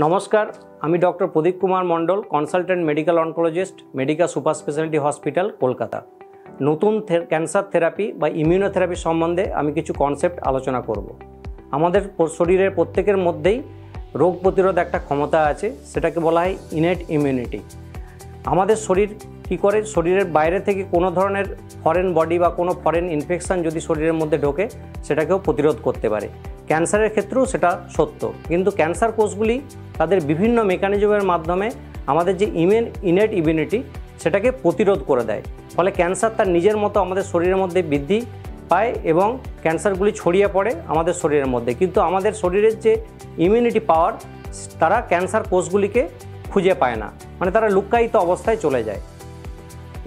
নমস্কার, আমি doctor Pradip Kumar Mondal, consultant medical oncologist, Medica super speciality hospital, Kolkata. নতুন ক্যান্সার থেরাপি বা ইমিউনোথেরাপি সম্বন্ধে আমি কিছু কনসেপ্ট আলোচনা করব। আমাদের শরীরের প্রত্যেকের মধ্যেই রোগ প্রতিরোধ একটা ক্ষমতা আছে, সেটাকে বলা হয় ইনেট ইমিউনিটি। আমাদের শরীর কী করে, শরীরের বাইরে থেকে কোনো ধরনের ফরেন বডি বা কোনো ফরেন ইনফেকশান যদি শরীরের মধ্যে ঢোকে, সেটাকেও প্রতিরোধ করতে পারে। ক্যান্সারের ক্ষেত্রেও সেটা সত্য, কিন্তু ক্যান্সার কোষগুলি তাদের বিভিন্ন মেকানিজমের মাধ্যমে আমাদের যে ইনেট ইমিউনিটি সেটাকে প্রতিরোধ করে দেয়। ফলে ক্যান্সার তার নিজের মতো আমাদের শরীরের মধ্যে বৃদ্ধি পায় এবং ক্যান্সারগুলি ছড়িয়ে পড়ে আমাদের শরীরের মধ্যে। কিন্তু আমাদের শরীরের যে ইমিউনিটি পাওয়ার, তারা ক্যান্সার কোষগুলিকে খুঁজে পায় না, মানে তারা লুক্কায়িত অবস্থায় চলে যায়।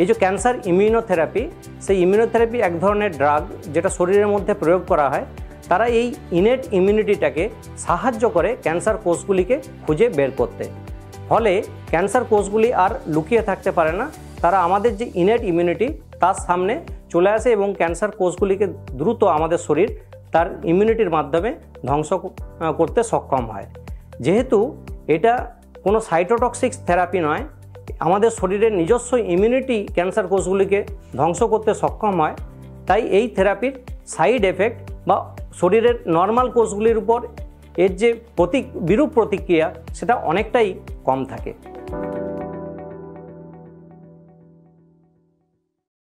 এই যে ক্যান্সার ইমিউনোথেরাপি, সেই ইমিউনোথেরাপি এক ধরনের ড্রাগ যেটা শরীরের মধ্যে প্রয়োগ করা হয়। তারা এই ইনেট ইমিউনিটিটাকে সাহায্য করে ক্যান্সার কোষগুলিকে খুঁজে বের করতে। ফলে ক্যান্সার কোষগুলি আর লুকিয়ে থাকতে পারে না, তারা আমাদের যে ইনেট ইমিউনিটি তার সামনে চলে আসে এবং ক্যান্সার কোষগুলিকে দ্রুত আমাদের শরীর তার ইমিউনিটির মাধ্যমে ধ্বংস করতে সক্ষম হয়। যেহেতু এটা কোনো সাইটোটক্সিক থেরাপি নয়, আমাদের শরীরের নিজস্ব ইমিউনিটি ক্যান্সার কোষগুলিকে ধ্বংস করতে সক্ষম হয়, তাই এই থেরাপির সাইড এফেক্ট বা শরীরের নর্মাল কোষগুলির উপর এর যে বিরূপ প্রতিক্রিয়া, সেটা অনেকটাই কম থাকে।